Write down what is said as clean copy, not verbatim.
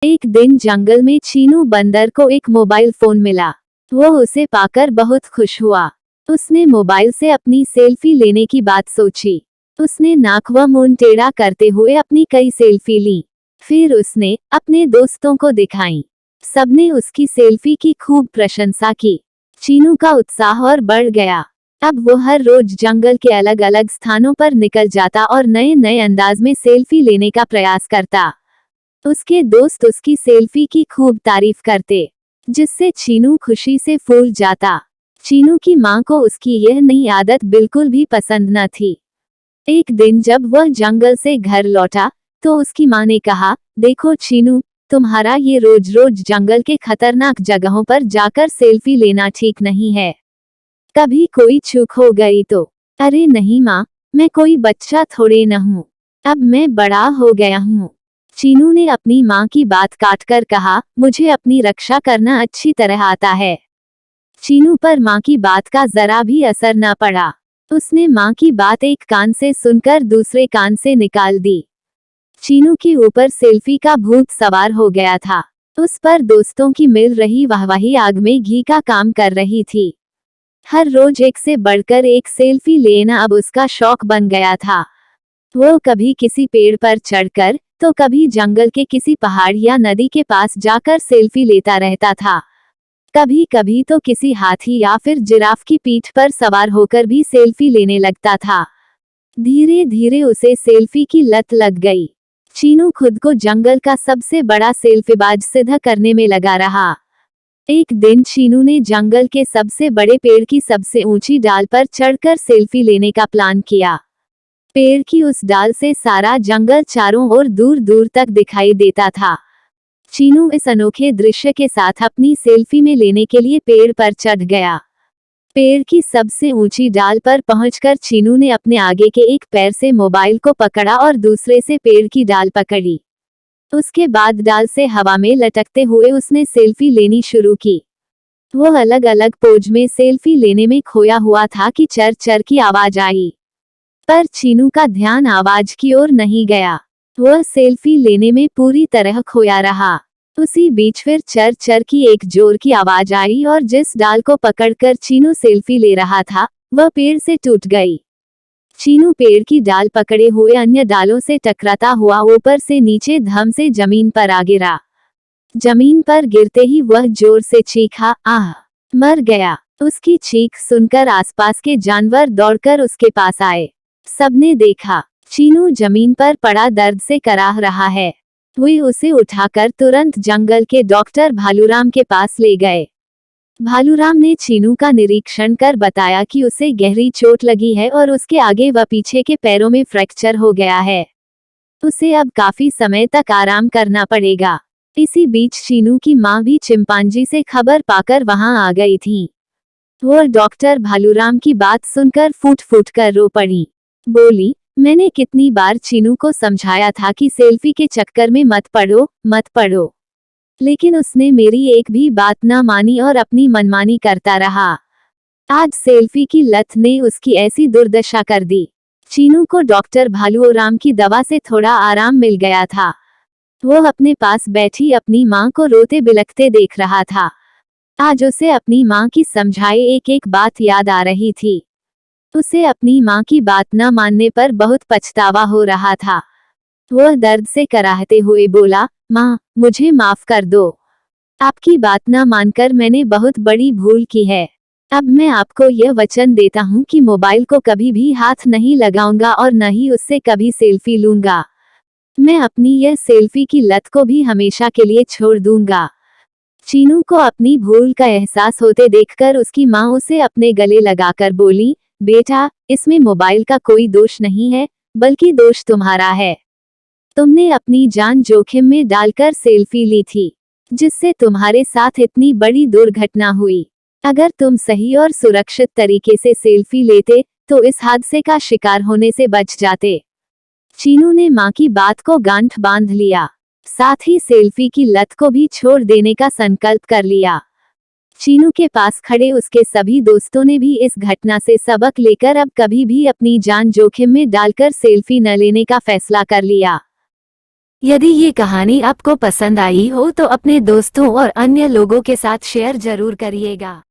एक दिन जंगल में चीनू बंदर को एक मोबाइल फोन मिला। वो उसे पाकर बहुत खुश हुआ। उसने मोबाइल से अपनी सेल्फी लेने की बात सोची। उसने नाक व मुंह टेढ़ा करते हुए अपनी कई सेल्फी ली। फिर उसने अपने दोस्तों को दिखाई। सबने उसकी सेल्फी की खूब प्रशंसा की। चीनू का उत्साह और बढ़ गया। अब वो हर रोज जंगल के अलग अलग स्थानों पर निकल जाता और नए नए अंदाज में सेल्फी लेने का प्रयास करता। उसके दोस्त उसकी सेल्फी की खूब तारीफ करते, जिससे चीनू खुशी से फूल जाता। चीनू की माँ को उसकी यह नई आदत बिल्कुल भी पसंद न थी। एक दिन जब वह जंगल से घर लौटा, तो उसकी माँ ने कहा, देखो चीनू, तुम्हारा ये रोज रोज जंगल के खतरनाक जगहों पर जाकर सेल्फी लेना ठीक नहीं है। कभी कोई चूक हो गई तो। अरे नहीं माँ, मैं कोई बच्चा थोड़े न हूँ। अब मैं बड़ा हो गया हूँ। चीनू ने अपनी माँ की बात काटकर कहा, मुझे अपनी रक्षा करना अच्छी तरह आता है। चीनू पर माँ की बात का जरा भी असर न पड़ा। उसने माँ की बात एक कान से सुनकर दूसरे कान से निकाल दी। चीनू के ऊपर सेल्फी का भूत सवार हो गया था। उस पर दोस्तों की मिल रही वाहवाही आग में घी का काम कर रही थी। हर रोज एक से बढ़कर एक सेल्फी लेना अब उसका शौक बन गया था। वो कभी किसी पेड़ पर चढ़कर, तो कभी जंगल के किसी पहाड़ या नदी के पास जाकर सेल्फी लेता रहता था। कभी कभी तो किसी हाथी या फिर जिराफ की पीठ पर सवार होकर भी सेल्फी लेने लगता था। धीरे धीरे उसे सेल्फी की लत लग गई। चीनू खुद को जंगल का सबसे बड़ा सेल्फीबाज सिद्ध करने में लगा रहा। एक दिन चीनू ने जंगल के सबसे बड़े पेड़ की सबसे ऊंची डाल पर चढ़कर सेल्फी लेने का प्लान किया। पेड़ की उस डाल से सारा जंगल चारों ओर दूर दूर तक दिखाई देता था। चीनू इस अनोखे दृश्य के साथ अपनी सेल्फी में लेने के लिए पेड़ पर चढ़ गया। पेड़ की सबसे ऊंची डाल पर पहुंचकर चीनू ने अपने आगे के एक पैर से मोबाइल को पकड़ा और दूसरे से पेड़ की डाल पकड़ी। उसके बाद डाल से हवा में लटकते हुए उसने सेल्फी लेनी शुरू की। वो अलग अलग पोज में सेल्फी लेने में खोया हुआ था कि चर चर की आवाज आई। पर चीनू का ध्यान आवाज की ओर नहीं गया। वह सेल्फी लेने में पूरी तरह खोया रहा। उसी बीच फिर चर चर की एक जोर की आवाज आई और जिस डाल को पकड़कर चीनू सेल्फी ले रहा था, वह पेड़ से टूट गई। चीनू पेड़ की डाल पकड़े हुए अन्य डालों से टकराता हुआ ऊपर से नीचे धम से जमीन पर आ गिरा। जमीन पर गिरते ही वह जोर से चीखा, आह! मर गया। उसकी चीख सुनकर आसपास के जानवर दौड़कर उसके पास आए। सबने देखा, चीनू जमीन पर पड़ा दर्द से कराह रहा है। वे उसे उठाकर तुरंत जंगल के डॉक्टर भालूराम के पास ले गए। भालूराम ने चीनू का निरीक्षण कर बताया कि उसे गहरी चोट लगी है और उसके आगे व पीछे के पैरों में फ्रैक्चर हो गया है। उसे अब काफी समय तक आराम करना पड़ेगा। इसी बीच चीनू की माँ भी चिंपांजी से खबर पाकर वहां आ गई थी। वो डॉक्टर भालूराम की बात सुनकर फूट फूट कर रो पड़ी। बोली, मैंने कितनी बार चीनू को समझाया था कि सेल्फी के चक्कर में मत पड़ो, लेकिन उसने मेरी एक भी बात न मानी और अपनी मनमानी करता रहा। आज सेल्फी की लत ने उसकी ऐसी दुर्दशा कर दी। चीनू को डॉक्टर भालूराम की दवा से थोड़ा आराम मिल गया था। वो अपने पास बैठी अपनी माँ को रोते बिलखते देख रहा था। आज उसे अपनी माँ की समझाई एक एक बात याद आ रही थी। उसे अपनी माँ की बात न मानने पर बहुत पछतावा हो रहा था। वह दर्द से कराहते हुए बोला, माँ, मुझे माफ कर दो। आपकी बात न मानकर मैंने बहुत बड़ी भूल की है। अब मैं आपको यह वचन देता हूँ कि मोबाइल को कभी भी हाथ नहीं लगाऊंगा और न ही उससे कभी सेल्फी लूंगा। मैं अपनी यह सेल्फी की लत को भी हमेशा के लिए छोड़ दूंगा। चीनू को अपनी भूल का एहसास होते देखकर उसकी माँ उसे अपने गले लगाकर बोली, बेटा, इसमें मोबाइल का कोई दोष नहीं है, बल्कि दोष तुम्हारा है। तुमने अपनी जान जोखिम में डालकर सेल्फी ली थी, जिससे तुम्हारे साथ इतनी बड़ी दुर्घटना हुई। अगर तुम सही और सुरक्षित तरीके से सेल्फी लेते, तो इस हादसे का शिकार होने से बच जाते। चीनू ने माँ की बात को गांठ बांध लिया, साथ ही सेल्फी की लत को भी छोड़ देने का संकल्प कर लिया। चीनू के पास खड़े उसके सभी दोस्तों ने भी इस घटना से सबक लेकर अब कभी भी अपनी जान जोखिम में डालकर सेल्फी न लेने का फैसला कर लिया। यदि ये कहानी आपको पसंद आई हो तो अपने दोस्तों और अन्य लोगों के साथ शेयर जरूर करिएगा।